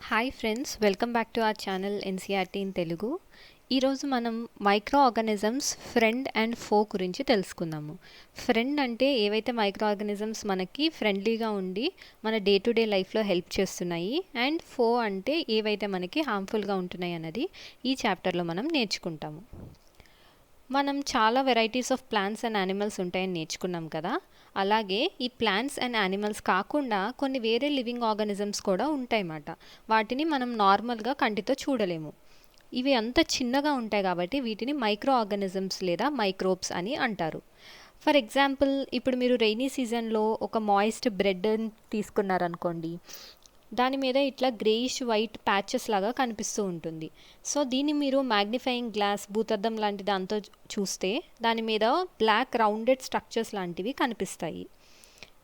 Hi friends, welcome back to our channel NCERT in Telugu. ఈరోజు మనం micro organisms friend and ఫో గురించి తెలుసుకుందాము. ఫ్రెండ్ అంటే ఏవైతే మైక్రో ఆర్గానిజమ్స్ మనకి ఫ్రెండ్లీగా ఉండి మన డే టు డే లైఫ్లో హెల్ప్ చేస్తున్నాయి, అండ్ ఫో అంటే ఏవైతే మనకి హార్మ్ఫుల్గా ఉంటున్నాయి అన్నది ఈ చాప్టర్లో మనం నేర్చుకుంటాము. మనం చాలా varieties of plants and animals ఉంటాయని నేర్చుకున్నాం కదా. అలాగే ఈ ప్లాంట్స్ అండ్ యానిమల్స్ కాకుండా కొన్ని వేరే లివింగ్ ఆర్గానిజమ్స్ కూడా ఉంటాయన్నమాట. వాటిని మనం నార్మల్గా కంటితో చూడలేము. ఇవి అంత చిన్నగా ఉంటాయి కాబట్టి వీటిని మైక్రో ఆర్గానిజమ్స్ లేదా మైక్రోబ్స్ అని అంటారు. ఫర్ ఎగ్జాంపుల్, ఇప్పుడు మీరు రెయినీ సీజన్లో ఒక మాయిస్ట్ బ్రెడ్ తీసుకున్నారనుకోండి, దాని మీద ఇట్లా గ్రేయిష్ వైట్ ప్యాచెస్ లాగా కనిపిస్తూ ఉంటుంది. సో దీన్ని మీరు మ్యాగ్నిఫైయింగ్ గ్లాస్, భూతద్దం లాంటి దాంతో చూస్తే దాని మీద బ్లాక్ రౌండెడ్ స్ట్రక్చర్స్ లాంటివి కనిపిస్తాయి.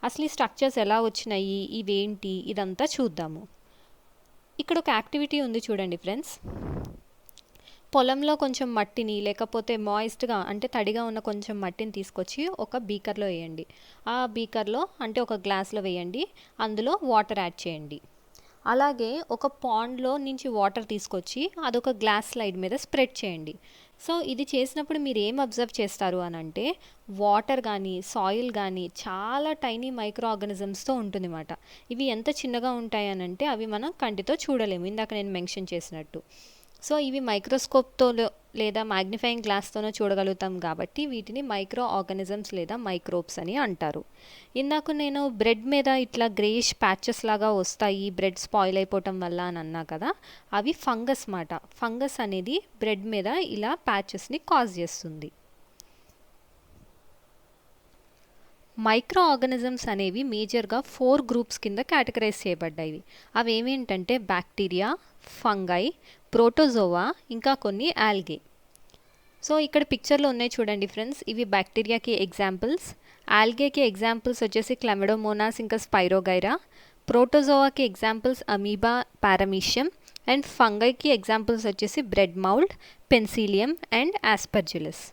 అసలు ఈ స్ట్రక్చర్స్ ఎలా వచ్చినాయి, ఇవేంటి, ఇదంతా చూద్దాము. ఇక్కడ ఒక యాక్టివిటీ ఉంది చూడండి ఫ్రెండ్స్. పొలంలో కొంచెం మట్టిని, లేకపోతే మాయిస్ట్గా అంటే తడిగా ఉన్న కొంచెం మట్టిని తీసుకొచ్చి ఒక బీకర్లో వేయండి. ఆ బీకర్లో అంటే ఒక గ్లాస్లో వేయండి, అందులో వాటర్ యాడ్ చేయండి. అలాగే ఒక పాండ్లో నుంచి వాటర్ తీసుకొచ్చి అదొక గ్లాస్ స్లైడ్ మీద స్ప్రెడ్ చేయండి. సో ఇది చేసినప్పుడు మీరు ఏం అబ్జర్వ్ చేస్తారు అని అంటే, వాటర్ కానీ సాయిల్ కానీ చాలా టైనీ మైక్రో ఆర్గానిజమ్స్తో ఉంటుంది అన్నమాట. ఇవి ఎంత చిన్నగా ఉంటాయి అని అంటే అవి మనం కంటితో చూడలేము, ఇందాక నేను మెన్షన్ చేసినట్టు. సో ఇవి మైక్రోస్కోప్తో లేదా మ్యాగ్నిఫైయింగ్ గ్లాస్తోనో చూడగలుగుతాం కాబట్టి వీటిని మైక్రో ఆర్గానిజమ్స్ లేదా మైక్రోబ్స్ అని అంటారు. ఇందాక నేను బ్రెడ్ మీద ఇట్లా గ్రేష్ ప్యాచెస్ లాగా వస్తాయి బ్రెడ్ స్పాయిల్ అయిపోవటం వల్ల అని అన్నా కదా, అవి ఫంగస్ మాట. ఫంగస్ అనేది బ్రెడ్ మీద ఇలా ప్యాచెస్ని కాజ్ చేస్తుంది. మైక్రో ఆర్గానిజమ్స్ అనేవి మేజర్గా 4 గ్రూప్స్ కింద కేటగరైజ్ చేయబడ్డాయి. అవి ఏమేంటంటే బ్యాక్టీరియా, ఫంగై, ప్రోటోజోవా, ఇంకా కొన్ని ఆల్గే. సో ఇక్కడ పిక్చర్లో ఉన్నాయి చూడండి ఫ్రెండ్స్, ఇవి బ్యాక్టీరియాకి ఎగ్జాంపుల్స్. ఆల్గేకి ఎగ్జాంపుల్స్ వచ్చేసి క్లమిడోమోనాస్ ఇంకా స్పైరోగైరా. ప్రోటోజోవాకి ఎగ్జాంపుల్స్ అమీబా, పారామీషియం. అండ్ ఫంగైకి ఎగ్జాంపుల్స్ వచ్చేసి bread mould, penicillium and aspergillus.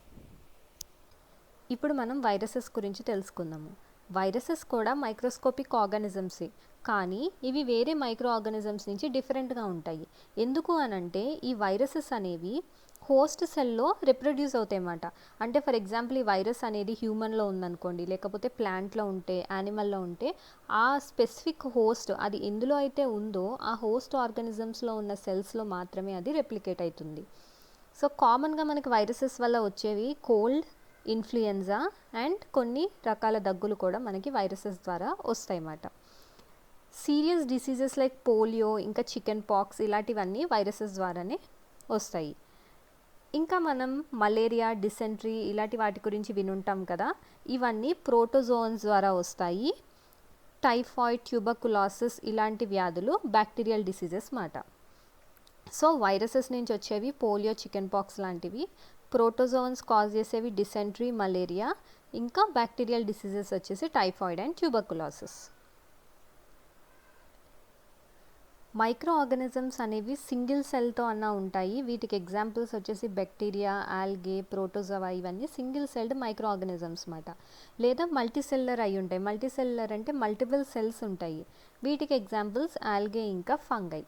ఇప్పుడు మనం వైరసెస్ గురించి తెలుసుకుందాము. వైరసెస్ కూడా మైక్రోస్కోపిక్ ఆర్గానిజమ్సే, కానీ ఇవి వేరే మైక్రో ఆర్గానిజమ్స్ నుంచి డిఫరెంట్గా ఉంటాయి. ఎందుకు అనంటే ఈ వైరసెస్ అనేవి హోస్ట్ సెల్లో రిప్రొడ్యూస్ అవుతాయి అన్నమాట. అంటే ఫర్ ఎగ్జాంపుల్ ఈ వైరస్ అనేది హ్యూమన్లో ఉందనుకోండి, లేకపోతే ప్లాంట్లో ఉంటే, యానిమల్లో ఉంటే, ఆ స్పెసిఫిక్ హోస్ట్ అది ఎందులో అయితే ఉందో ఆ హోస్ట్ ఆర్గానిజమ్స్లో ఉన్న సెల్స్లో మాత్రమే అది రెప్లికేట్ అవుతుంది. సో కామన్గా మనకి వైరసెస్ వల్ల వచ్చేవి కోల్డ్, ఇన్ఫ్లుయెన్జా అండ్ కొన్ని రకాల దగ్గులు కూడా మనకి వైరసెస్ ద్వారా వస్తాయి అన్నమాట. సీరియస్ డిసీజెస్ లైక్ పోలియో, ఇంకా చికెన్ పాక్స్, ఇలాంటివన్నీ వైరసెస్ ద్వారానే వస్తాయి. ఇంకా మనం మలేరియా, డిసెంట్రీ ఇలాంటి వాటి గురించి వినుంటాం కదా, ఇవన్నీ ప్రోటోజోన్స్ ద్వారా వస్తాయి. టైఫాయిడ్, ట్యూబర్కులోసిస్ ఇలాంటి వ్యాధులు బ్యాక్టీరియల్ డిసీజెస్ మాట. సో వైరసెస్ నుంచి వచ్చేవి పోలియో, చికెన్ పాక్స్ లాంటివి. ప్రోటోజోన్స్ కాజ్ చేసేవి డిసెంట్రీ, మలేరియా. ఇంకా బ్యాక్టీరియల్ డిసీజెస్ వచ్చేసి typhoid and tuberculosis. Micro organisms అనేవి సింగిల్ సెల్తో అన్న ఉంటాయి. వీటికి ఎగ్జాంపుల్స్ వచ్చేసి బ్యాక్టీరియా, ఆల్గే, ప్రోటోజోవా, ఇవన్నీ సింగిల్ సెల్డ్ మైక్రో ఆర్గానిజమ్స్ మాట. లేదా మల్టీసెల్లర్ అయి ఉంటాయి. మల్టీసెల్లర్ అంటే మల్టిపుల్ సెల్స్ ఉంటాయి. వీటికి ఎగ్జాంపుల్స్ ఆల్గే ఇంకా ఫంగై.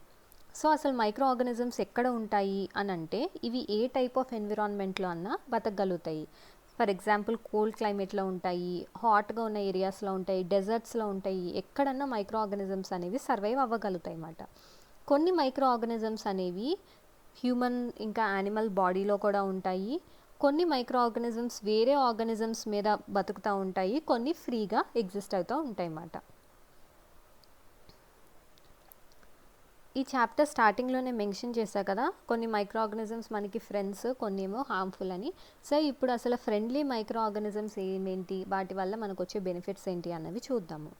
సో అసలు మైక్రో ఆర్గానిజమ్స్ ఎక్కడ ఉంటాయి అని అంటే ఇవి ఏ టైప్ ఆఫ్ ఎన్విరాన్మెంట్లో అన్నా బతకగలుగుతాయి. ఫర్ ఎగ్జాంపుల్ కోల్డ్ క్లైమేట్లో ఉంటాయి, హాట్గా ఉన్న ఏరియాస్లో ఉంటాయి, డెజర్ట్స్లో ఉంటాయి. ఎక్కడన్నా మైక్రో ఆర్గానిజమ్స్ అనేవి సర్వైవ్ అవ్వగలుగుతాయి అన్నమాట. కొన్ని మైక్రో ఆర్గానిజమ్స్ అనేవి హ్యూమన్ ఇంకా యానిమల్ బాడీలో కూడా ఉంటాయి. కొన్ని మైక్రో ఆర్గానిజమ్స్ వేరే ఆర్గానిజమ్స్ మీద బతుకుతూ ఉంటాయి, కొన్ని ఫ్రీగా ఎగ్జిస్ట్ అవుతూ ఉంటాయి అన్నమాట. ఈ చాప్టర్ స్టార్టింగ్లోనే మెన్షన్ చేశా కదా, కొన్ని మైక్రో ఆర్గానిజమ్స్ మనకి ఫ్రెండ్స్, కొన్ని ఏమో హార్మ్ఫుల్ అని. సో ఇప్పుడు అసలు ఫ్రెండ్లీ మైక్రో ఆర్గానిజమ్స్ ఏమేంటి, వాటి వల్ల మనకు వచ్చే బెనిఫిట్స్ ఏంటి అన్నవి చూద్దాము.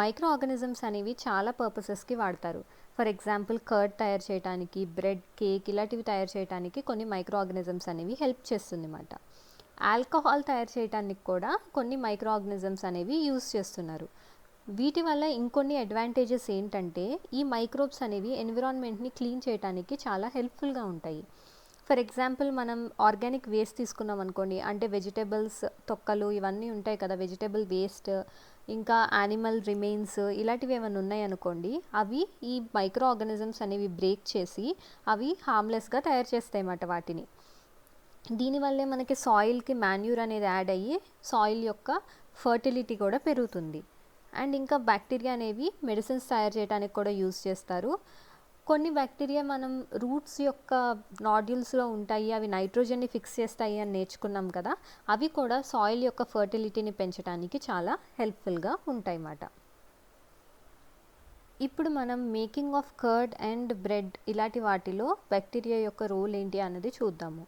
మైక్రో ఆర్గానిజమ్స్ అనేవి చాలా పర్పసెస్కి వాడతారు. ఫర్ ఎగ్జాంపుల్ కర్డ్ తయారు చేయడానికి, బ్రెడ్, కేక్ ఇలాంటివి తయారు చేయడానికి కొన్ని మైక్రో ఆర్గానిజమ్స్ అనేవి హెల్ప్ చేస్తుంది అన్నమాట. ఆల్కహాల్ తయారు చేయడానికి కూడా కొన్ని మైక్రో ఆర్గానిజమ్స్ అనేవి యూస్ చేస్తున్నారు. వీటి వల్ల ఇంకొన్ని అడ్వాంటేజెస్ ఏంటంటే ఈ మైక్రోబ్స్ అనేవి ఎన్విరాన్మెంట్ని క్లీన్ చేయడానికి చాలా హెల్ప్ఫుల్గా ఉంటాయి. ఫర్ ఎగ్జాంపుల్ మనం ఆర్గానిక్ వేస్ట్ తీసుకున్నాం అనుకోండి, అంటే వెజిటేబుల్స్ తొక్కలు ఇవన్నీ ఉంటాయి కదా, వెజిటేబుల్ వేస్ట్, ఇంకా యానిమల్ రిమైన్స్ ఇలాంటివి ఏమైనా ఉన్నాయనుకోండి, అవి ఈ మైక్రో ఆర్గానిజమ్స్ అనేవి బ్రేక్ చేసి అవి హార్మ్లెస్గా తయారు చేస్తాయి అన్నమాట వాటిని. దీనివల్లే మనకి సాయిల్కి మాన్యూర్ అనేది యాడ్ అయ్యి సాయిల్ యొక్క ఫర్టిలిటీ కూడా పెరుగుతుంది. అండ్ ఇంకా బ్యాక్టీరియా అనేవి మెడిసిన్స్ తయారు చేయడానికి కూడా యూజ్ చేస్తారు. కొన్ని బ్యాక్టీరియా మనం రూట్స్ యొక్క నాడ్యూల్స్లో ఉంటాయి, అవి నైట్రోజన్ని ఫిక్స్ చేస్తాయి అని నేర్చుకున్నాం కదా, అవి కూడా సాయిల్ యొక్క ఫర్టిలిటీని పెంచడానికి చాలా హెల్ప్ఫుల్గా ఉంటాయి అన్నమాట. ఇప్పుడు మనం making of curd and bread ఇలాంటి వాటిలో బ్యాక్టీరియా యొక్క రోల్ ఏంటి అన్నది చూద్దాము.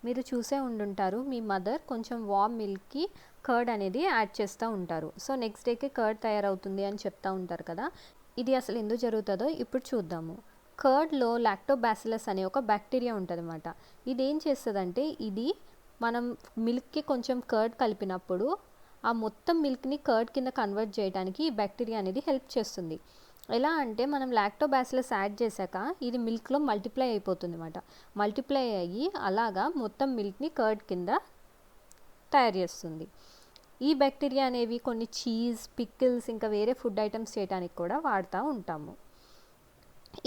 మీరు చూసే ఉండుంటారు, మీ మదర్ కొంచెం వామ్ మిల్క్కి కర్డ్ అనేది యాడ్ చేస్తూ ఉంటారు. సో నెక్స్ట్ డేకి కర్డ్ తయారవుతుంది అని చెప్తూ ఉంటారు కదా. ఇది అసలు ఎందుకు జరుగుతుందో ఇప్పుడు చూద్దాము. కర్డ్లో లాక్టోబాసిలస్ అనే ఒక బ్యాక్టీరియా ఉంటుంది అన్నమాట. ఇది ఏం చేస్తుందంటే, ఇది మనం మిల్క్కి కొంచెం కర్డ్ కలిపినప్పుడు ఆ మొత్తం మిల్క్ని కర్డ్ కింద కన్వర్ట్ చేయడానికి ఈ బ్యాక్టీరియా అనేది హెల్ప్ చేస్తుంది. ఎలా అంటే, మనం లాక్టోబాసిలస్ యాడ్ చేశాక ఇది మిల్క్లో మల్టిప్లై అయిపోతుంది అన్నమాట. మల్టిప్లై అయ్యి అలాగా మొత్తం మిల్క్ని కర్డ్ కింద తయారు చేస్తుంది. ఈ బ్యాక్టీరియా అనేవి కొన్ని చీజ్, పికిల్స్ ఇంకా వేరే ఫుడ్ ఐటమ్స్ చేయడానికి కూడా వాడుతూ ఉంటాము.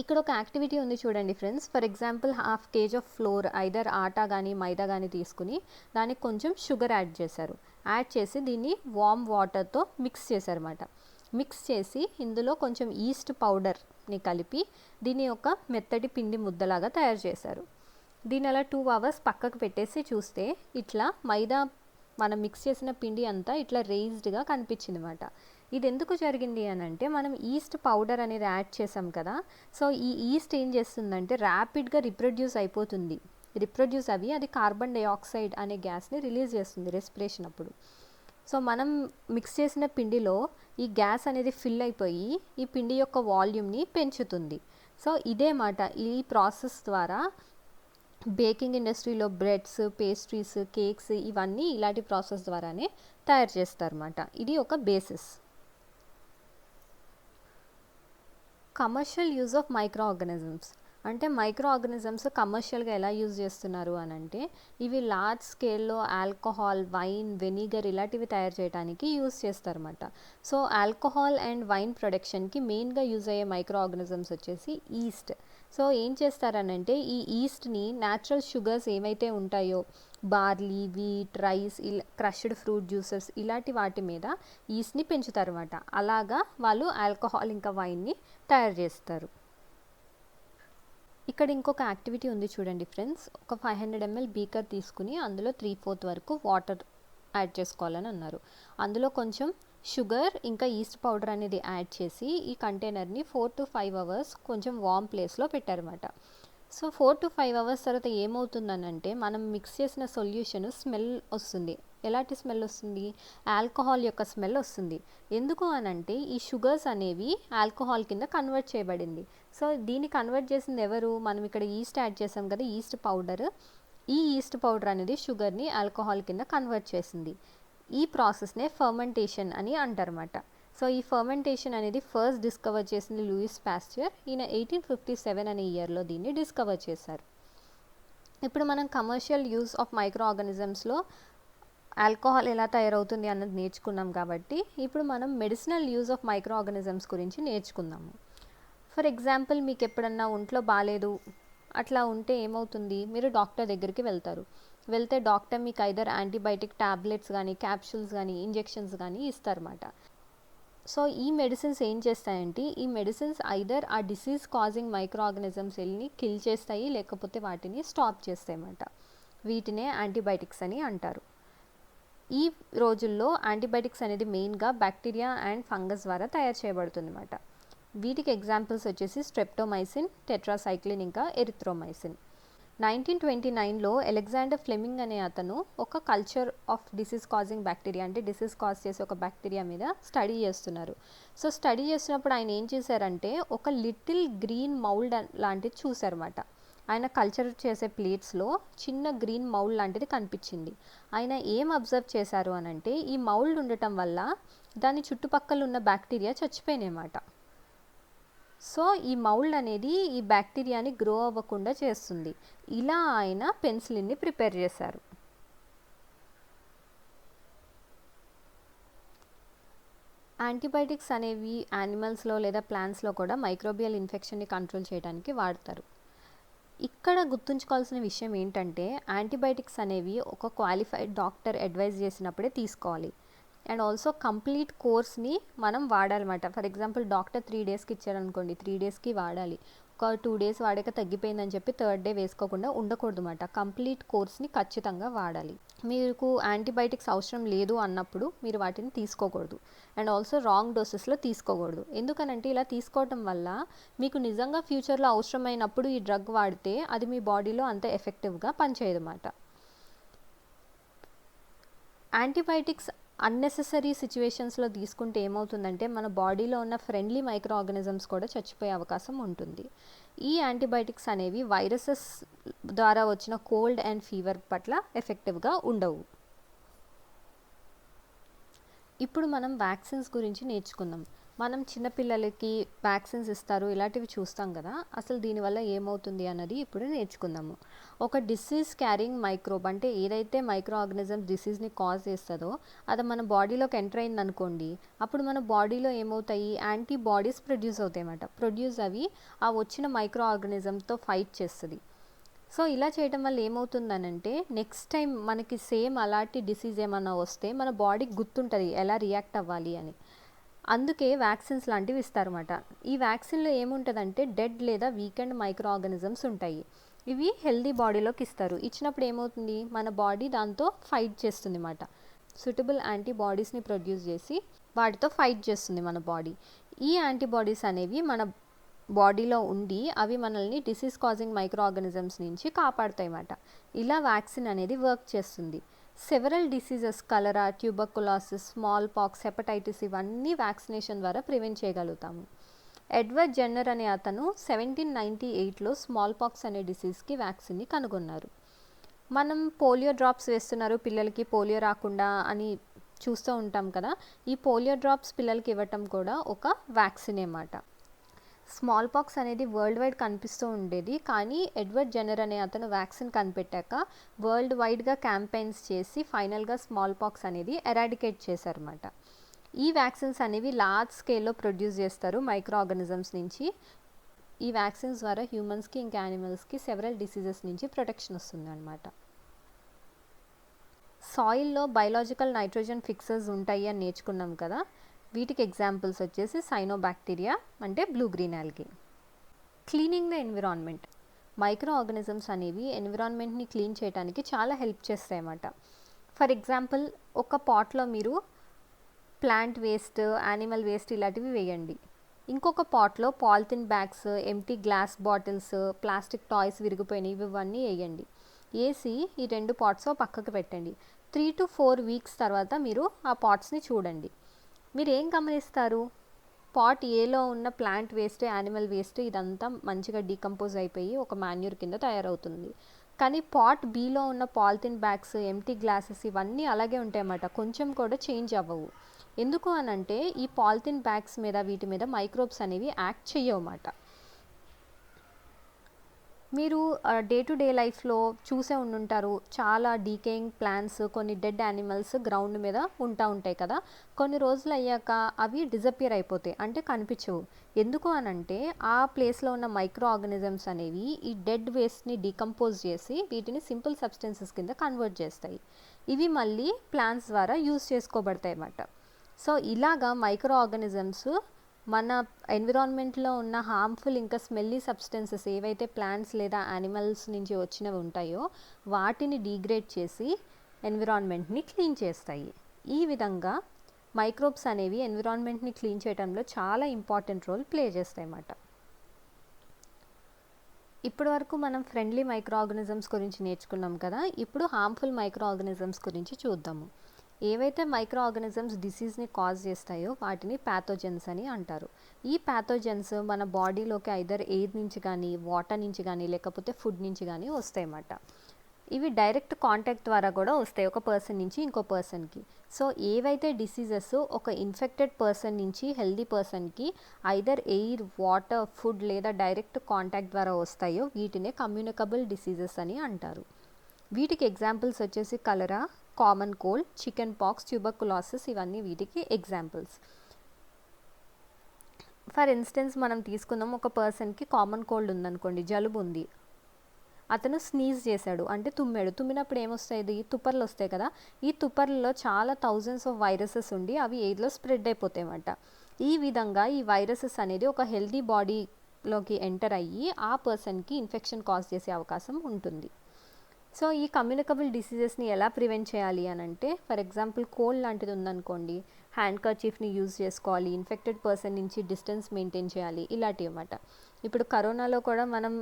ఇక్కడ ఒక యాక్టివిటీ ఉంది చూడండి friends. For example, 1/2 kg of flour, either atta కానీ మైదా కానీ తీసుకుని దానికి కొంచెం షుగర్ యాడ్ చేశారు. యాడ్ చేసి దీన్ని వామ్ వాటర్తో మిక్స్ చేశారన్నమాట. మిక్స్ చేసి ఇందులో కొంచెం ఈస్ట్ పౌడర్ని కలిపి దీన్ని ఒక మెత్తటి పిండి ముద్దలాగా తయారు చేశారు. దీన్ని అలా 2 hours పక్కకు పెట్టేసి చూస్తే ఇట్లా మైదా మనం మిక్స్ చేసిన పిండి అంతా ఇట్లా రేజ్డ్గా కనిపించింది అన్నమాట. ఇది ఎందుకు జరిగింది అని అంటే, మనం ఈస్ట్ పౌడర్ అనేది యాడ్ చేసాం కదా. సో ఈ ఈస్ట్ ఏం చేస్తుందంటే ర్యాపిడ్గా రిప్రొడ్యూస్ అయిపోతుంది. రిప్రొడ్యూస్ అవి అది కార్బన్ డైఆక్సైడ్ అనే గ్యాస్ని రిలీజ్ చేస్తుంది రెస్పిరేషన్ అప్పుడు. సో మనం మిక్స్ చేసిన పిండిలో ఈ గ్యాస్ అనేది ఫిల్ అయిపోయి ఈ పిండి యొక్క వాల్యూమ్ని పెంచుతుంది. సో ఇదే మాట, ఈ ప్రాసెస్ ద్వారా బేకింగ్ ఇండస్ట్రీలో బ్రెడ్స్, పేస్ట్రీస్, కేక్స్ ఇవన్నీ ఇలాంటి ప్రాసెస్ ద్వారానే తయారు చేస్తారన్నమాట. ఇది ఒక basis. Commercial use of micro organisms అంటే, మైక్రో ఆర్గానిజమ్స్ కమర్షియల్గా ఎలా యూజ్ చేస్తున్నారు అని అంటే, ఇవి లార్జ్ స్కేల్లో ఆల్కహాల్, వైన్, వెనిగర్ ఇలాంటివి తయారు చేయడానికి యూజ్ చేస్తారన్నమాట. సో ఆల్కహాల్ అండ్ వైన్ ప్రొడక్షన్కి మెయిన్గా యూజ్ అయ్యే మైక్రో ఆర్గానిజమ్స్ వచ్చేసి ఈస్ట్. సో ఏం చేస్తారనంటే, ఈ ఈస్ట్ని న్యాచురల్ షుగర్స్ ఏవైతే ఉంటాయో, barley, wheat, rice, crushed fruit juices ఇలాంటి వాటి మీద ఈస్ట్ని పెంచుతారన్నమాట. అలాగా వాళ్ళు ఆల్కహాల్ ఇంకా వైన్ని తయారు చేస్తారు. ఇక్కడ ఇంకొక యాక్టివిటీ ఉంది చూడండి ఫ్రెండ్స్. ఒక 500 ml బీకర్ తీసుకుని అందులో 3/4 వరకు వాటర్ యాడ్ చేసుకోవాలని అన్నారు. అందులో కొంచెం షుగర్ ఇంకా ఈస్ట్ పౌడర్ అనేది యాడ్ చేసి ఈ కంటైనర్ని 4 to 5 hours కొంచెం వామ్ ప్లేస్లో పెట్టారన్నమాట. సో 4 to 5 hours తర్వాత ఏమవుతుందనంటే, మనం మిక్స్ చేసిన సొల్యూషన్ స్మెల్ వస్తుంది. ఎలాంటి స్మెల్ వస్తుంది? ఆల్కహాల్ యొక్క స్మెల్ వస్తుంది. ఎందుకు అనంటే, ఈ షుగర్స్ అనేవి ఆల్కహాల్ కింద కన్వర్ట్ చేయబడింది. సో దీన్ని కన్వర్ట్ చేసింది ఎవరు? మనం ఇక్కడ ఈస్ట్ యాడ్ చేసాం కదా, ఈస్ట్ పౌడర్. ఈ ఈస్ట్ పౌడర్ అనేది షుగర్ని ఆల్కహాల్ కింద కన్వర్ట్ చేసింది. ఈ ప్రాసెస్నే ఫర్మెంటేషన్ అని అంటారన్నమాట. సో ఈ ఫర్మెంటేషన్ అనేది ఫస్ట్ డిస్కవర్ చేసింది లూయిస్ పాస్చర్. ఈయన 1857 అనే ఇయర్లో దీన్ని డిస్కవర్ చేశారు. ఇప్పుడు మనం కమర్షియల్ యూజ్ ఆఫ్ మైక్రో ఆర్గానిజమ్స్లో ఆల్కహాల్ ఎలా తయారవుతుంది అన్నది నేర్చుకున్నాం కాబట్టి, ఇప్పుడు మనం medicinal use of micro organisms గురించి నేర్చుకుందాము. ఫర్ ఎగ్జాంపుల్, మీకు ఎప్పుడన్నా ఒంట్లో బాగాలేదు అట్లా ఉంటే ఏమవుతుంది? మీరు డాక్టర్ దగ్గరికి వెళ్తే డాక్టర్ మీకు ఐదర్ యాంటీబయాటిక్ టాబ్లెట్స్ కానీ, క్యాప్సూల్స్ కానీ, ఇంజెక్షన్స్ కానీ ఇస్తారన్నమాట. సో ఈ మెడిసిన్స్ ఏం చేస్తాయంటే, ఈ మెడిసిన్స్ ఐదర్ ఆ డిసీజ్ కాజింగ్ మైక్రో ఆర్గానిజమ్స్ వెళ్ళి కిల్ చేస్తాయి, లేకపోతే వాటిని స్టాప్ చేస్తాయి అన్నమాట. వీటినే యాంటీబయాటిక్స్ అని అంటారు. ఈ రోజుల్లో యాంటీబయాటిక్స్ అనేది మెయిన్గా బ్యాక్టీరియా అండ్ ఫంగస్ ద్వారా తయారు చేయబడుతుంది అన్నమాట. వీటికి ఎగ్జాంపుల్స్ వచ్చేసి స్ట్రెప్టోమైసిన్, టెట్రాసైక్లిన్ ఇంకా ఎరిథ్రోమైసిన్. 1929లో అలెగ్జాండర్ ఫ్లెమింగ్ అనే అతను ఒక culture of disease causing bacteria, అంటే డిసీజ్ కాజ్ చేసే ఒక బ్యాక్టీరియా మీద స్టడీ చేస్తున్నారు. సో స్టడీ చేసినప్పుడు ఆయన ఏం చేశారంటే, ఒక లిటిల్ గ్రీన్ మౌల్డ్ లాంటిది చూసారన్నమాట. ఆయన కల్చర్ చేసే ప్లేట్స్లో చిన్న గ్రీన్ మౌల్డ్ లాంటిది కనిపించింది. ఆయన ఏం అబ్జర్వ్ చేశారు అనంటే, ఈ మౌల్డ్ ఉండటం వల్ల దాని చుట్టుపక్కల ఉన్న బ్యాక్టీరియా చచ్చిపోయినాయి అన్నమాట. సో ఈ మౌల్డ్ అనేది ఈ బ్యాక్టీరియాని గ్రో అవ్వకుండా చేస్తుంది. ఇలా ఆయన పెన్సిలిన్ని ప్రిపేర్ చేశారు. యాంటీబయాటిక్స్ అనేవి యానిమల్స్లో లేదా ప్లాంట్స్లో కూడా మైక్రోబియల్ ఇన్ఫెక్షన్ని కంట్రోల్ చేయడానికి వాడతారు. ఇక్కడ గుర్తుంచుకోవాల్సిన విషయం ఏంటంటే యాంటీబయాటిక్స్ అనేవి ఒక క్వాలిఫైడ్ డాక్టర్ అడ్వైజ్ చేసినప్పుడే తీసుకోవాలి. అండ్ ఆల్సో కంప్లీట్ కోర్స్ని మనం వాడాలన్నమాట. ఫర్ ఎగ్జాంపుల్ డాక్టర్ 3 డేస్కి ఇచ్చారనుకోండి, 3 డేస్కి వాడాలి. ఒక 2 డేస్ వాడాక తగ్గిపోయిందని చెప్పి 3rd డే వేసుకోకుండా ఉండకూడదు అన్నమాట. కంప్లీట్ కోర్స్ని ఖచ్చితంగా వాడాలి. మీకు యాంటీబయాటిక్స్ అవసరం లేదు అన్నప్పుడు మీరు వాటిని తీసుకోకూడదు. అండ్ ఆల్సో రాంగ్ డోసెస్లో తీసుకోకూడదు. ఎందుకనంటే ఇలా తీసుకోవటం వల్ల మీకు నిజంగా ఫ్యూచర్లో అవసరమైనప్పుడు ఈ డ్రగ్ వాడితే అది మీ బాడీలో అంత ఎఫెక్టివ్గా పనిచేయదు అన్నమాట. యాంటీబయాటిక్స్ అన్నెసెసరీ సిచ్యువేషన్స్లో తీసుకుంటే ఏమవుతుందంటే మన బాడీలో ఉన్న ఫ్రెండ్లీ మైక్రో ఆర్గానిజమ్స్ కూడా చచ్చిపోయే అవకాశం ఉంటుంది. ఈ యాంటీబయాటిక్స్ అనేవి వైరసెస్ ద్వారా వచ్చిన కోల్డ్ అండ్ ఫీవర్ పట్ల ఎఫెక్టివ్గా ఉండవు. ఇప్పుడు మనం వ్యాక్సిన్స్ గురించి నేర్చుకుందాం. మనం చిన్నపిల్లలకి వ్యాక్సిన్స్ ఇస్తారు, ఇలాంటివి చూస్తాం కదా. అసలు దీనివల్ల ఏమవుతుంది అన్నది ఇప్పుడు నేర్చుకుందాము. ఒక డిసీజ్ క్యారింగ్ మైక్రోబ్ అంటే ఏదైతే మైక్రో ఆర్గానిజం డిసీజ్ని కాజ్ చేస్తుందో అది మన బాడీలోకి ఎంటర్ అయింది అనుకోండి, అప్పుడు మన బాడీలో ఏమవుతాయి, యాంటీబాడీస్ ప్రొడ్యూస్ అవుతాయి అన్నమాట. ప్రొడ్యూస్ అవి ఆ వచ్చిన మైక్రో ఆర్గానిజంతో ఫైట్ చేస్తుంది. సో ఇలా చేయడం వల్ల ఏమవుతుందనంటే నెక్స్ట్ టైం మనకి సేమ్ అలాంటి డిసీజ్ ఏమన్నా వస్తే మన బాడీకి గుర్తుంటుంది ఎలా రియాక్ట్ అవ్వాలి అని. అందుకే వ్యాక్సిన్స్ లాంటివి ఇస్తారన్నమాట. ఈ వ్యాక్సిన్లో ఏముంటుందంటే డెడ్ లేదా వీకెండ్ మైక్రో ఆర్గానిజమ్స్ ఉంటాయి. ఇవి హెల్దీ బాడీలోకి ఇస్తారు. ఇచ్చినప్పుడు ఏమవుతుంది, మన బాడీ దాంతో ఫైట్ చేస్తుంది అన్నమాట. సూటబుల్ యాంటీబాడీస్ని ప్రొడ్యూస్ చేసి వాటితో ఫైట్ చేస్తుంది మన బాడీ. ఈ యాంటీబాడీస్ అనేవి మన బాడీలో ఉండి అవి మనల్ని డిసీజ్ కాజింగ్ మైక్రో ఆర్గానిజమ్స్ నుంచి కాపాడుతాయి అన్నమాట. ఇలా వ్యాక్సిన్ అనేది వర్క్ చేస్తుంది. సెవరల్ డిసీజెస్ కలరా, ట్యూబర్కులోసిస్, స్మాల్ పాక్స్, హెపటైటిస్ ఇవన్నీ వ్యాక్సినేషన్ ద్వారా ప్రివెంట్ చేయగలుగుతాము. ఎడ్వర్డ్ జెన్నర్ అనే అతను 1798లో స్మాల్ పాక్స్ అనే డిసీజ్కి వ్యాక్సిన్ని కనుగొన్నారు. మనం పోలియో డ్రాప్స్ వేస్తున్నారు పిల్లలకి పోలియో రాకుండా అని చూస్తూ ఉంటాం కదా. ఈ పోలియో డ్రాప్స్ పిల్లలకి ఇవ్వటం కూడా ఒక వ్యాక్సిన్ అన్నమాట. స్మాల్ పాక్స్ అనేది వరల్డ్ వైడ్ కనిపిస్తూ ఉండేది, కానీ ఎడ్వర్డ్ జెన్నర్ అనే అతను వ్యాక్సిన్ కనిపెట్టాక వరల్డ్ వైడ్గా క్యాంపెయిన్స్ చేసి ఫైనల్గా స్మాల్ పాక్స్ అనేది ఎరాడికేట్ చేశారన్నమాట. ఈ వ్యాక్సిన్స్ అనేవి లార్జ్ స్కేల్లో ప్రొడ్యూస్ చేస్తారు మైక్రో ఆర్గానిజమ్స్ నుంచి. ఈ వ్యాక్సిన్స్ ద్వారా హ్యూమన్స్కి ఇంకా యానిమల్స్కి సెవరల్ డిసీజెస్ నుంచి ప్రొటెక్షన్ వస్తుంది అన్నమాట. సాయిల్లో బయలాజికల్ నైట్రోజన్ ఫిక్సర్స్ ఉంటాయి అని నేర్చుకున్నాం కదా. వీటికి ఎగ్జాంపుల్స్ వచ్చేసి సైనోబాక్టీరియా అంటే blue green algae. Cleaning the environment. Micro organisms అనేవి ఎన్విరాన్మెంట్ని క్లీన్ చేయడానికి చాలా హెల్ప్ చేస్తాయి అన్నమాట. ఫర్ ఎగ్జాంపుల్ ఒక పాట్లో మీరు ప్లాంట్ వేస్ట్, యానిమల్ వేస్ట్ ఇలాంటివి వేయండి. ఇంకొక పాట్లో polythene bags, empty glass bottles, plastic toys విరిగిపోయినవి ఇవన్నీ వేయండి. వేసి ఈ 2 పాట్స్ పక్కకు పెట్టండి. 3 to 4 వీక్స్ తర్వాత మీరు ఆ పాట్స్ని చూడండి. మీరు ఏం గమనిస్తారు, పాట్ ఏలో ఉన్న ప్లాంట్ వేస్ట్, యానిమల్ వేస్ట్ ఇదంతా మంచిగా డీకంపోజ్ అయిపోయి ఒక మాన్యూర్ కింద తయారవుతుంది. కానీ పాట్ బీలో ఉన్న పాలిథిన్ బ్యాగ్స్, ఎంటీ గ్లాసెస్ ఇవన్నీ అలాగే ఉంటాయి అన్నమాట. కొంచెం కూడా చేంజ్ అవ్వవు. ఎందుకు అనంటే ఈ పాలిథిన్ బ్యాగ్స్ మీద వీటి మీద మైక్రోబ్స్ అనేవి యాక్ట్ చేయవన్నమాట. మీరు డే టు డే లైఫ్లో చూసే ఉండుంటారు, చాలా డీకేయింగ్ ప్లాంట్స్, కొన్ని డెడ్ యానిమల్స్ గ్రౌండ్ మీద ఉంటాయి కదా. కొన్ని రోజులు అయ్యాక అవి డిజపియర్ అయిపోతాయి, అంటే కనిపించవు. ఎందుకు అనంటే ఆ ప్లేస్లో ఉన్న మైక్రో ఆర్గానిజమ్స్ అనేవి ఈ డెడ్ వేస్ట్ని డీకంపోజ్ చేసి వీటిని సింపుల్ సబ్స్టెన్సెస్ కింద కన్వర్ట్ చేస్తాయి. ఇవి మళ్ళీ ప్లాంట్స్ ద్వారా యూజ్ చేసుకోబడతాయి అన్నమాట. సో ఇలాగా మైక్రో ఆర్గానిజమ్స్ మన ఎన్విరాన్మెంట్లో ఉన్న హార్మ్ఫుల్ ఇంకా స్మెల్లీ సబ్స్టెన్సెస్ ఏవైతే ప్లాంట్స్ లేదా యానిమల్స్ నుంచి వచ్చినవి ఉంటాయో వాటిని డీగ్రేడ్ చేసి ఎన్విరాన్మెంట్ని క్లీన్ చేస్తాయి. ఈ విధంగా మైక్రోబ్స్ అనేవి ఎన్విరాన్మెంట్ని క్లీన్ చేయడంలో చాలా ఇంపార్టెంట్ రోల్ ప్లే చేస్తాయి అన్నమాట. ఇప్పటి వరకు మనం ఫ్రెండ్లీ మైక్రో ఆర్గానిజమ్స్ గురించి నేర్చుకున్నాం కదా. ఇప్పుడు హార్మ్ఫుల్ మైక్రో ఆర్గానిజమ్స్ గురించి చూద్దాము. ఏవైతే మైక్రో ఆర్గానిజమ్స్ డిసీజ్ని కాజ్ చేస్తాయో వాటిని ప్యాథోజెన్స్ అని అంటారు. ఈ ప్యాథోజెన్స్ మన బాడీలోకి ఐదర్ ఎయిర్ నుంచి కానీ, వాటర్ నుంచి కానీ, లేకపోతే ఫుడ్ నుంచి కానీ వస్తాయి అన్నమాట. ఇవి డైరెక్ట్ కాంటాక్ట్ ద్వారా కూడా వస్తాయి ఒక పర్సన్ నుంచి ఇంకో పర్సన్కి. సో ఏవైతే డిసీజెస్ ఒక ఇన్ఫెక్టెడ్ పర్సన్ నుంచి హెల్దీ పర్సన్కి ఐదర్ ఎయిర్, వాటర్, ఫుడ్ లేదా డైరెక్ట్ కాంటాక్ట్ ద్వారా వస్తాయో వీటినే కమ్యూనికబుల్ డిసీజెస్ అని అంటారు. వీటికి ఎగ్జాంపుల్స్ వచ్చేసి cholera, common cold, chicken pox, tuberculosis ఇవన్నీ వీటికి ఎగ్జాంపుల్స్. ఫర్ ఇన్స్టెన్స్ మనం తీసుకుందాం, ఒక పర్సన్కి కామన్ కోల్డ్ ఉందనుకోండి, జలుబు ఉంది, అతను స్నీజ్ చేశాడు అంటే తుమ్మాడు. తుమ్మినప్పుడు ఏమొస్తాయి? తుప్పర్లు వస్తాయి కదా. ఈ తుప్పర్లలో చాలా థౌజండ్స్ ఆఫ్ వైరసెస్ ఉండి అవి ఎయిర్లో స్ప్రెడ్ అయిపోతాయి అన్నమాట. ఈ విధంగా ఈ వైరసెస్ అనేది ఒక హెల్దీ బాడీలోకి ఎంటర్ అయ్యి ఆ పర్సన్కి ఇన్ఫెక్షన్ కాజ్ చేసే అవకాశం ఉంటుంది. సో ఈ కమ్యూనికబుల్ డిసీజెస్ని ఎలా ప్రివెంట్ చేయాలి అని అంటే, ఫర్ ఎగ్జాంపుల్ కోల్డ్ లాంటిది ఉందనుకోండి, హ్యాండ్ కర్చీఫ్ని యూజ్ చేసుకోవాలి, ఇన్ఫెక్టెడ్ పర్సన్ నుంచి డిస్టెన్స్ మెయింటైన్ చేయాలి, ఇలాంటివి అన్నమాట. ఇప్పుడు కరోనాలో కూడా మనం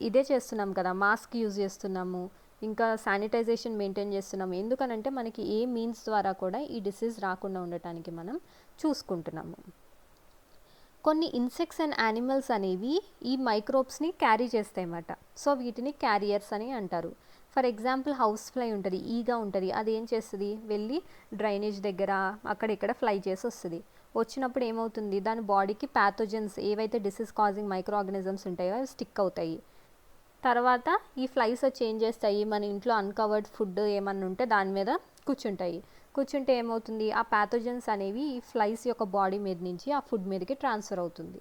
ఇదే చేస్తున్నాం కదా, మాస్క్ యూజ్ చేస్తున్నాము, ఇంకా శానిటైజేషన్ మెయింటైన్ చేస్తున్నాము. ఎందుకనంటే మనకి ఏ మీన్స్ ద్వారా కూడా ఈ డిసీజ్ రాకుండా ఉండటానికి మనం చూసుకుంటున్నాము. కొన్ని ఇన్సెక్ట్స్ అండ్ యానిమల్స్ అనేవి ఈ మైక్రోబ్స్ని క్యారీ చేస్తాయి అన్నమాట. సో వీటిని క్యారియర్స్ అని అంటారు. ఫర్ ఎగ్జాంపుల్ హౌస్ ఫ్లై ఉంటుంది, ఈగా ఉంటుంది. అది ఏం చేస్తుంది? వెళ్ళి డ్రైనేజ్ దగ్గర అక్కడిక్కడ ఫ్లై చేసి వస్తుంది. వచ్చినప్పుడు ఏమవుతుంది? దాని బాడీకి ప్యాథోజన్స్, ఏవైతే డిసీజ్ కాజింగ్ మైక్రో ఆర్గానిజమ్స్ ఉంటాయో అవి స్టిక్ అవుతాయి. తర్వాత ఈ ఫ్లైస్ వచ్చి ఏం చేస్తాయి? మన ఇంట్లో అన్కవర్డ్ ఫుడ్ ఏమన్నా ఉంటే దాని మీద కూర్చుంటాయి. కూర్చుంటే ఏమవుతుంది? ఆ ప్యాథోజన్స్ అనేవి ఈ ఫ్లైస్ యొక్క బాడీ మీద నుంచి ఆ ఫుడ్ మీదకి ట్రాన్స్ఫర్ అవుతుంది.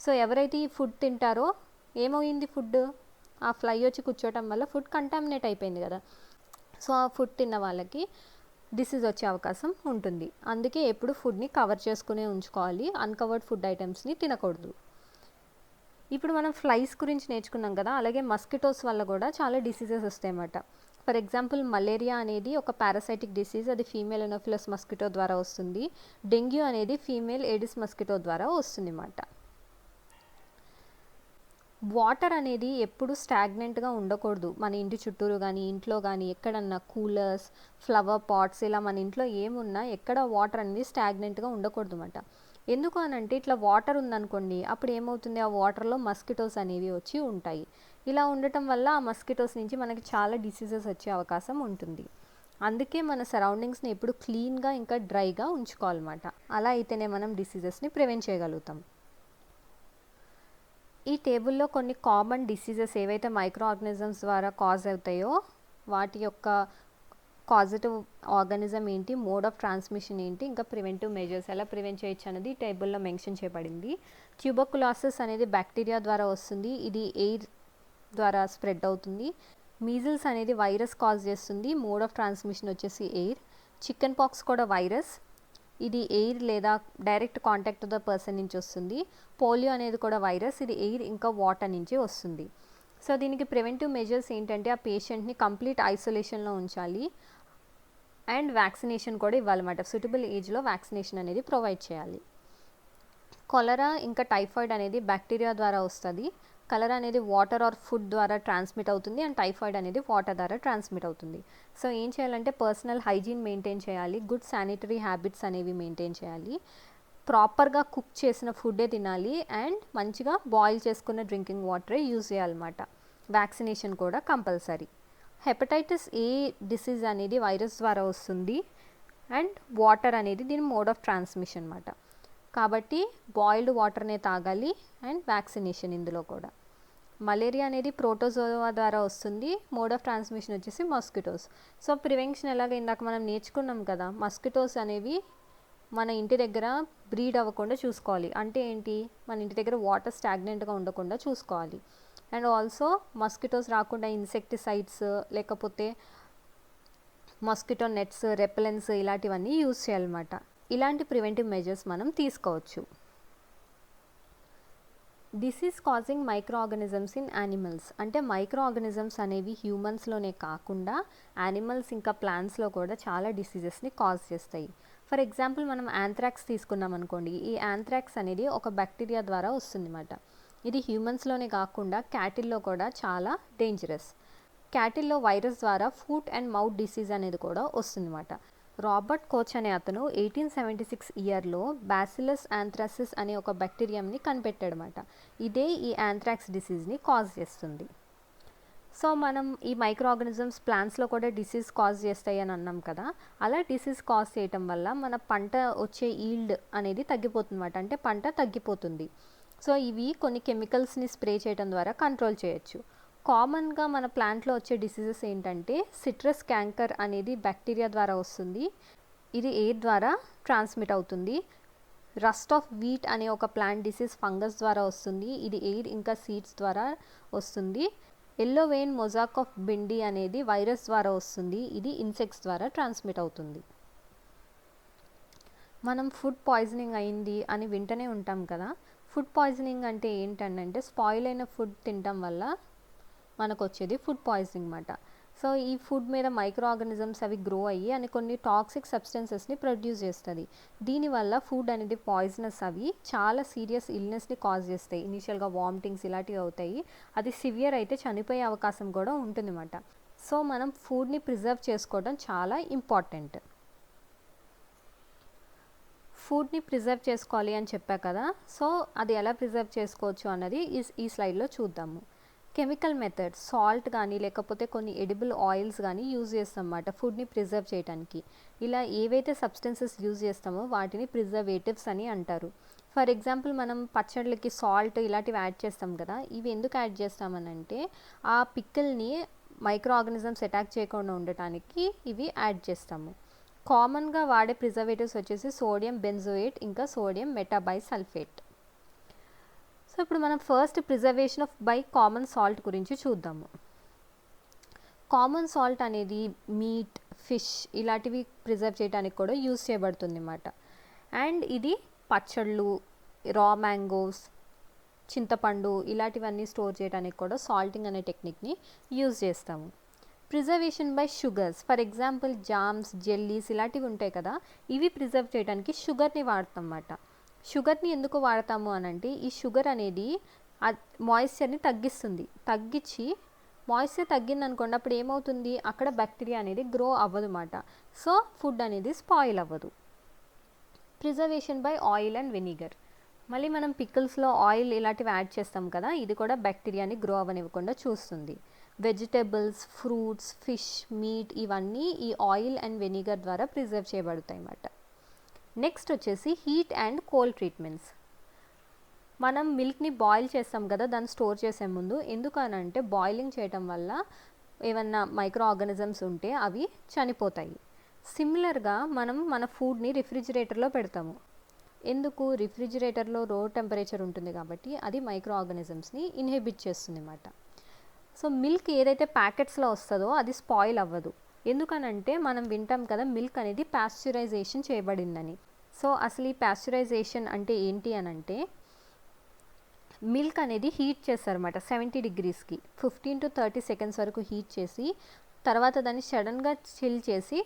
సో ఎవరైతే ఈ ఫుడ్ తింటారో ఏమైంది? ఫుడ్ ఆ ఫ్లై వచ్చి కూర్చోవటం వల్ల ఫుడ్ కంటామినేట్ అయిపోయింది కదా. సో ఆ ఫుడ్ తిన్న వాళ్ళకి డిసీజ్ వచ్చే అవకాశం ఉంటుంది. అందుకే ఎప్పుడు ఫుడ్ని కవర్ చేసుకునే ఉంచుకోవాలి, అన్కవర్డ్ ఫుడ్ ఐటమ్స్ని తినకూడదు. ఇప్పుడు మనం ఫ్లైస్ గురించి నేర్చుకున్నాం కదా, అలాగే మస్కిటోస్ వల్ల కూడా చాలా డిసీజెస్ వస్తాయన్నమాట. ఫర్ ఎగ్జాంపుల్ మలేరియా అనేది ఒక పారాసైటిక్ డిసీజ్, అది ఫీమేల్ ఎనోఫిలస్ మస్కిటో ద్వారా వస్తుంది. డెంగ్యూ అనేది ఫీమేల్ ఏడిస్ మస్కిటో ద్వారా వస్తుంది అన్నమాట. వాటర్ అనేది ఎప్పుడు స్టాగ్నెంట్గా ఉండకూడదు. మన ఇంటి చుట్టూరు కానీ ఇంట్లో కానీ ఎక్కడన్నా కూలర్స్, ఫ్లవర్ పాట్స్, ఇలా మన ఇంట్లో ఏమున్నా ఎక్కడ వాటర్ అనేది స్టాగ్నెంట్గా ఉండకూడదు అన్నమాట. ఎందుకు అని అంటే, ఇట్లా వాటర్ ఉందనుకోండి, అప్పుడు ఏమవుతుంది? ఆ వాటర్లో మస్కిటోస్ అనేవి వచ్చి ఉంటాయి. ఇలా ఉండటం వల్ల ఆ మస్కిటోస్ నుంచి మనకి చాలా డిసీజెస్ వచ్చే అవకాశం ఉంటుంది. అందుకే మన సరౌండింగ్స్ని ఎప్పుడు క్లీన్గా ఇంకా డ్రైగా ఉంచుకోవాలన్నమాట. అలా అయితేనే మనం డిసీజెస్ని ప్రివెంట్ చేయగలుగుతాం. ఈ టేబుల్లో కొన్ని కామన్ డిసీజెస్ ఏవైతే మైక్రో ఆర్గానిజమ్స్ ద్వారా కాజ్ అవుతాయో వాటి యొక్క కాజిటివ్ ఆర్గానిజం ఏంటి, మోడ్ ఆఫ్ ట్రాన్స్మిషన్ ఏంటి, ఇంకా ప్రివెంటివ్ మెజర్స్ ఎలా ప్రివెంట్ చేయొచ్చు అనేది ఈ టేబుల్లో మెన్షన్ చేయబడింది. ట్యూబర్కులోసిస్ అనేది బ్యాక్టీరియా ద్వారా వస్తుంది, ఇది ఎయిర్ ద్వారా స్ప్రెడ్ అవుతుంది. మీజిల్స్ అనేది వైరస్ కాజ్ చేస్తుంది, మోడ్ ఆఫ్ ట్రాన్స్మిషన్ వచ్చేసి ఎయిర్. చికెన్ పాక్స్ కూడా వైరస్, ఇది ఎయిర్ లేదా డైరెక్ట్ కాంటాక్ట్ ద పర్సన్ నుంచి వస్తుంది. పోలియో అనేది కూడా వైరస్, ఇది ఎయిర్ ఇంకా వాటర్ నుంచి వస్తుంది. సో దీనికి ప్రివెంటివ్ మెజర్స్ ఏంటంటే, ఆ పేషెంట్ని కంప్లీట్ ఐసోలేషన్లో ఉంచాలి అండ్ వ్యాక్సినేషన్ కూడా ఇవ్వాలన్నమాట. సూటబుల్ ఏజ్లో వ్యాక్సినేషన్ అనేది ప్రొవైడ్ చేయాలి. కొలరా ఇంకా టైఫాయిడ్ అనేది బ్యాక్టీరియా ద్వారా వస్తుంది. కలరా అనేది వాటర్ ఆర్ ఫుడ్ ద్వారా ట్రాన్స్మిట్ అవుతుంది అండ్ టైఫాయిడ్ అనేది వాటర్ ద్వారా ట్రాన్స్మిట్ అవుతుంది. సో ఏం చేయాలంటే పర్సనల్ హైజీన్ మెయింటైన్ చేయాలి, గుడ్ శానిటరీ హ్యాబిట్స్ అనేవి మెయింటైన్ చేయాలి, ప్రాపర్గా కుక్ చేసిన ఫుడ్డే తినాలి అండ్ మంచిగా బాయిల్ చేసుకున్న డ్రింకింగ్ వాటరే యూజ్ చేయాలన్నమాట. వ్యాక్సినేషన్ కూడా కంపల్సరీ. హెపటైటిస్ ఏ డిసీజ్ అనేది వైరస్ ద్వారా వస్తుంది అండ్ వాటర్ అనేది దీని మోడ్ ఆఫ్ ట్రాన్స్మిషన్ అన్నమాట. కాబట్టి బాయిల్డ్ వాటర్నే తాగాలి అండ్ వ్యాక్సినేషన్ ఇందులో కూడా. మలేరియా అనేది ప్రోటోజోవా ద్వారా వస్తుంది, మోడ్ ఆఫ్ ట్రాన్స్మిషన్ వచ్చేసి మస్కిటోస్. సో ప్రివెన్షన్ ఎలాగ ఇందాక మనం నేర్చుకున్నాం కదా, మస్కిటోస్ అనేవి మన ఇంటి దగ్గర బ్రీడ్ అవ్వకుండా చూసుకోవాలి. అంటే ఏంటి? మన ఇంటి దగ్గర వాటర్ స్టాగ్నెంట్గా ఉండకుండా చూసుకోవాలి. అండ్ ఆల్సో మస్కిటోస్ రాకుండా ఇన్సెక్టిసైడ్స్ లేకపోతే మస్కిటో నెట్స్, రెపెలెన్స్ ఇలాంటివన్నీ యూజ్ చేయాలన్నమాట. ఇలాంటి ప్రివెంటివ్ మెజర్స్ మనం తీసుకోవచ్చు. Disease causing micro organisms in animals అంటే మైక్రో ఆర్గానిజమ్స్ అనేవి హ్యూమన్స్లోనే కాకుండా యానిమల్స్ ఇంకా ప్లాంట్స్లో కూడా చాలా డిసీజెస్ని కాజ్ చేస్తాయి. ఫర్ ఎగ్జాంపుల్ మనం యాంథ్రాక్స్ తీసుకున్నాం అనుకోండి, ఈ యాంథ్రాక్స్ అనేది ఒక బ్యాక్టీరియా ద్వారా వస్తుంది అన్నమాట. ఇది హ్యూమన్స్లోనే కాకుండా క్యాటిల్లో కూడా చాలా డేంజరస్. క్యాటిల్లో వైరస్ ద్వారా ఫుట్ అండ్ మౌత్ డిసీజ్ అనేది కూడా వస్తుందన్నమాట. రాబర్ట్ కోచ్ అనే అతను 1876 ఇయర్లో బ్యాసిలస్ యాంథ్రాసిస్ అనే ఒక బ్యాక్టీరియంని కనిపెట్టాడనమాట. ఇదే ఈ యాంథ్రాక్స్ డిసీజ్ని కాజ్ చేస్తుంది. సో మనం ఈ మైక్రో ఆర్గానిజమ్స్ ప్లాంట్స్లో కూడా డిసీజ్ కాజ్ చేస్తాయి అని అన్నాం కదా, అలా డిసీజ్ కాజ్ చేయటం వల్ల మన పంట వచ్చే ఈల్డ్ అనేది తగ్గిపోతుందన్నమాట. అంటే పంట తగ్గిపోతుంది. సో ఇవి కొన్ని కెమికల్స్ని స్ప్రే చేయడం ద్వారా కంట్రోల్ చేయొచ్చు. కామన్గా మన ప్లాంట్లో వచ్చే డిసీజెస్ ఏంటంటే సిట్రస్ క్యాంకర్ అనేది బ్యాక్టీరియా ద్వారా వస్తుంది, ఇది ఎయిర్ ద్వారా ట్రాన్స్మిట్ అవుతుంది. రస్ట్ ఆఫ్ వీట్ అనే ఒక ప్లాంట్ డిసీజ్ ఫంగస్ ద్వారా వస్తుంది. ఇది ఎయిర్ ఇంకా సీడ్స్ ద్వారా వస్తుంది. ఎల్లో వెయిన్ మొజాక్ ఆఫ్ బిండి అనేది వైరస్ ద్వారా వస్తుంది. ఇది ఇన్సెక్ట్స్ ద్వారా ట్రాన్స్మిట్ అవుతుంది. మనం ఫుడ్ పాయిజనింగ్ అయింది అని వింటూనే ఉంటాం కదా. ఫుడ్ పాయిజనింగ్ అంటే ఏంటంటే స్పాయిల్ అయిన ఫుడ్ తినడం వల్ల మనకు వచ్చేది ఫుడ్ పాయిజనింగ్ అన్నమాట. సో ఈ ఫుడ్ మీద మైక్రో ఆర్గానిజమ్స్ అవి గ్రో అయ్యి అని కొన్ని టాక్సిక్ సబ్స్టెన్సెస్ని ప్రొడ్యూస్ చేస్తుంది. దీనివల్ల ఫుడ్ అనేది పాయిజనస్ అవి చాలా సీరియస్ ఇల్నెస్ని కాజ్ చేస్తాయి. ఇనీషియల్గా వామిటింగ్స్ ఇలాంటివి అవుతాయి. అది సివియర్ అయితే చనిపోయే అవకాశం కూడా ఉంటుందన్నమాట. సో మనం ఫుడ్ని ప్రిజర్వ్ చేసుకోవడం చాలా ఇంపార్టెంట్. ఫుడ్ని ప్రిజర్వ్ చేసుకోవాలి అని చెప్పా కదా. సో అది ఎలా ప్రిజర్వ్ చేసుకోవచ్చు అన్నది ఈ స్లైడ్లో చూద్దాము. కెమికల్ మెథడ్స్ సాల్ట్ కానీ లేకపోతే కొన్ని ఎడిబుల్ ఆయిల్స్ కానీ యూజ్ చేస్తాం అన్నమాట ఫుడ్ని ప్రిజర్వ్ చేయడానికి. ఇలా ఏవైతే సబ్స్టెన్సెస్ యూజ్ చేస్తామో వాటిని ప్రిజర్వేటివ్స్ అని అంటారు. ఫర్ ఎగ్జాంపుల్ మనం పచ్చళ్ళకి సాల్ట్ ఇలాంటివి యాడ్ చేస్తాం కదా. ఇవి ఎందుకు యాడ్ చేస్తామనంటే ఆ పిక్కల్ని మైక్రో ఆర్గానిజమ్స్ అటాక్ చేయకుండా ఉండటానికి ఇవి యాడ్ చేస్తాము. కామన్గా వాడే ప్రిజర్వేటివ్స్ వచ్చేసి సోడియం బెంజోయేట్ ఇంకా సోడియం మెటాబైసల్ఫేట్. సో ఇప్పుడు మనం first preservation of by common salt గురించి చూద్దాము. కామన్ సాల్ట్ అనేది మీట్, ఫిష్ ఇలాంటివి ప్రిజర్వ్ చేయడానికి కూడా యూస్ చేయబడుతుంది అన్నమాట. అండ్ ఇది పచ్చళ్ళు, రా మ్యాంగోస్, చింతపండు ఇలాంటివన్నీ స్టోర్ చేయడానికి కూడా సాల్టింగ్ అనే టెక్నిక్ని యూజ్ చేస్తాము. Preservation by sugars for example jams, jellies ఇలాంటివి ఉంటాయి కదా. ఇవి ప్రిజర్వ్ చేయడానికి షుగర్ని వాడతాం అన్నమాట. షుగర్ని ఎందుకు వాడతాము అనంటే ఈ షుగర్ అనేది మాయిశ్చర్ని తగ్గించి మాయిశ్చర్ తగ్గిందనుకోండి అప్పుడు ఏమవుతుంది అక్కడ బ్యాక్టీరియా అనేది గ్రో అవ్వదు అన్నమాట. సో ఫుడ్ అనేది స్పాయిల్ అవ్వదు. Preservation by oil and vinegar మళ్ళీ మనం పికిల్స్లో ఆయిల్ ఇలాంటివి యాడ్ చేస్తాం కదా. ఇది కూడా బ్యాక్టీరియాని గ్రో అవ్వనివ్వకుండా చూస్తుంది. వెజిటేబుల్స్, ఫ్రూట్స్, ఫిష్, మీట్ ఇవన్నీ ఈ ఆయిల్ అండ్ వెనిగర్ ద్వారా ప్రిజర్వ్ చేయబడతాయి అన్నమాట. నెక్స్ట్ వచ్చేసి హీట్ అండ్ కోల్డ్ ట్రీట్మెంట్స్. మనం మిల్క్ని బాయిల్ చేస్తాం కదా దాన్ని స్టోర్ చేసే ముందు. ఎందుకనంటే బాయిలింగ్ చేయటం వల్ల ఏమన్నా మైక్రో ఆర్గానిజమ్స్ ఉంటే అవి చనిపోతాయి. సిమిలర్గా మనం మన ఫుడ్ని రిఫ్రిజిరేటర్లో పెడతాము. ఎందుకు? రిఫ్రిజిరేటర్లో లో టెంపరేచర్ ఉంటుంది కాబట్టి అది మైక్రో ఆర్గానిజమ్స్ని ఇన్హిబిట్ చేస్తుంది అన్నమాట. సో మిల్క్ ఏదైతే ప్యాకెట్స్లో వస్తుందో అది స్పాయిల్ అవ్వదు. ఎందుకనంటే మనం వింటాం కదా మిల్క్ అనేది పాస్చరైజేషన్ చేయబడిందని. సో అసలు ఈ పాస్చరైజేషన్ అంటే ఏంటి అనంటే మిల్క్ అనేది హీట్ చేస్తారన్నమాట 70 degreesకి 15 to 30 seconds వరకు హీట్ చేసి తర్వాత దాన్ని సడన్గా చిల్ చేసి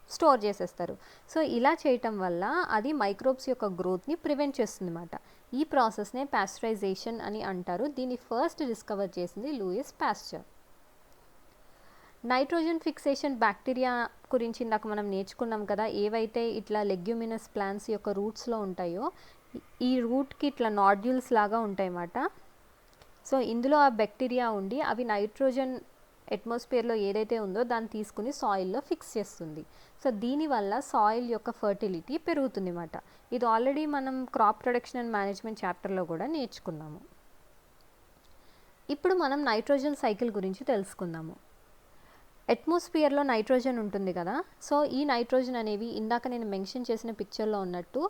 స్టోర్ చేసేస్తారు. సో ఇలా చేయటం వల్ల అది మైక్రోబ్స్ యొక్క గ్రోత్ని ప్రివెంట్ చేస్తుంది అన్నమాట. ఈ ప్రాసెస్నే పాస్చరైజేషన్ అని అంటారు. దీన్ని ఫస్ట్ డిస్కవర్ చేసింది Louis Pasteur. Nitrogen fixation bacteria గురించి ఇందాక మనం నేర్చుకున్నాం కదా. ఏవైతే ఇట్లా లెగ్యూమినస్ ప్లాంట్స్ యొక్క రూట్స్లో ఉంటాయో ఈ రూట్కి ఇట్లా నాడ్యూల్స్ లాగా ఉంటాయి అన్నమాట. సో ఇందులో ఆ బ్యాక్టీరియా ఉండి అవి నైట్రోజన్ అట్మాస్ఫియర్లో ఏదైతే ఉందో దాన్ని తీసుకుని సాయిల్లో ఫిక్స్ చేస్తుంది. సో దీనివల్ల సాయిల్ యొక్క ఫర్టిలిటీ పెరుగుతుంది అన్నమాట. ఇది ఆల్రెడీ మనం క్రాప్ ప్రొడక్షన్ అండ్ మేనేజ్మెంట్ చాప్టర్లో కూడా నేర్చుకున్నాము. ఇప్పుడు మనం నైట్రోజన్ సైకిల్ గురించి తెలుసుకుందాము. అట్మాస్ఫియర్లో నైట్రోజన్ ఉంటుంది కదా. సో ఈ నైట్రోజన్ అనేవి ఇందాక నేను మెన్షన్ చేసిన పిక్చర్లో ఉన్నట్టు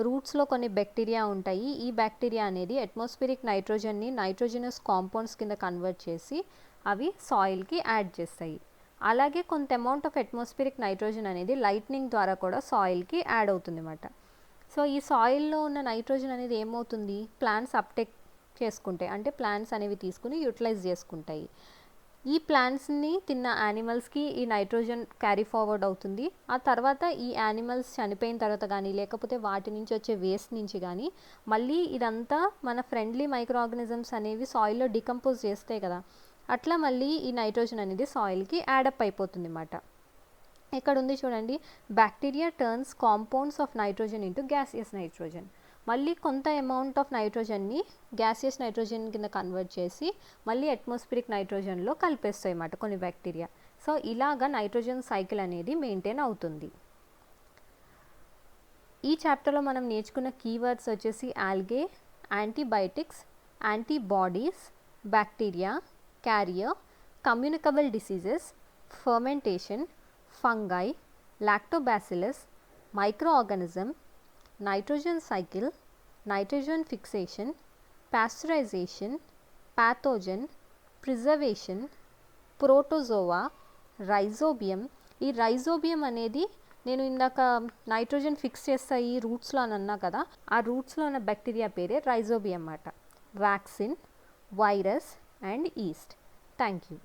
రూట్స్లో కొన్ని బ్యాక్టీరియా ఉంటాయి. ఈ బ్యాక్టీరియా అనేది అట్మాస్ఫిరిక్ నైట్రోజన్ని నైట్రోజనస్ కాంపౌండ్స్ కింద కన్వర్ట్ చేసి అవి సాయిల్కి యాడ్ చేస్తాయి. అలాగే కొంత అమౌంట్ ఆఫ్ అట్మాస్ఫిరిక్ నైట్రోజన్ అనేది లైట్నింగ్ ద్వారా కూడా సాయిల్కి యాడ్ అవుతుంది అన్నమాట. సో ఈ సాయిల్లో ఉన్న నైట్రోజన్ అనేది ఏమవుతుంది ప్లాంట్స్ అప్టేక్ చేసుకుంటాయి. అంటే ప్లాంట్స్ అనేవి తీసుకుని యూటిలైజ్ చేసుకుంటాయి. ఈ ప్లాంట్స్ని తిన్న యానిమల్స్కి ఈ నైట్రోజన్ క్యారీ ఫార్వర్డ్ అవుతుంది. ఆ తర్వాత ఈ యానిమల్స్ చనిపోయిన తర్వాత కానీ లేకపోతే వాటి నుంచి వచ్చే వేస్ట్ నుంచి కానీ మళ్ళీ ఇదంతా మన ఫ్రెండ్లీ మైక్రో ఆర్గానిజమ్స్ అనేవి సాయిల్లో డికంపోజ్ చేస్తాయి కదా. అట్లా మళ్ళీ ఈ నైట్రోజన్ అనేది సాయిల్కి యాడప్ అయిపోతుంది అన్నమాట. ఇక్కడ ఉంది చూడండి, bacteria turns compounds of nitrogen into gaseous nitrogen. మళ్ళీ కొంత అమౌంట్ ఆఫ్ నైట్రోజన్ని గ్యాసియస్ నైట్రోజన్ కింద కన్వర్ట్ చేసి మళ్ళీ అట్మాస్ఫిరిక్ నైట్రోజన్లో కలిపేస్తాయి అన్నమాట కొన్ని బ్యాక్టీరియా. సో ఇలాగా నైట్రోజన్ సైకిల్ అనేది మెయింటైన్ అవుతుంది. ఈ చాప్టర్లో మనం నేర్చుకున్న కీవర్డ్స్ వచ్చేసి algae, antibiotics, antibodies, bacteria, carrier, communicable diseases, fermentation, fungi, Lactobacillus, micro organism, nitrogen cycle, nitrogen fixation, pasteurisation, pathogen, preservation, protozoa, rhizobium. ఈ రైజోబియం అనేది నేను ఇందాక నైట్రోజన్ ఫిక్స్ చేస్తాయి రూట్స్లో అని అన్నా కదా, ఆ రూట్స్లో ఉన్న బ్యాక్టీరియా పేరే రైజోబియం అన్నమాట. Vaccine, virus and east. Thank you.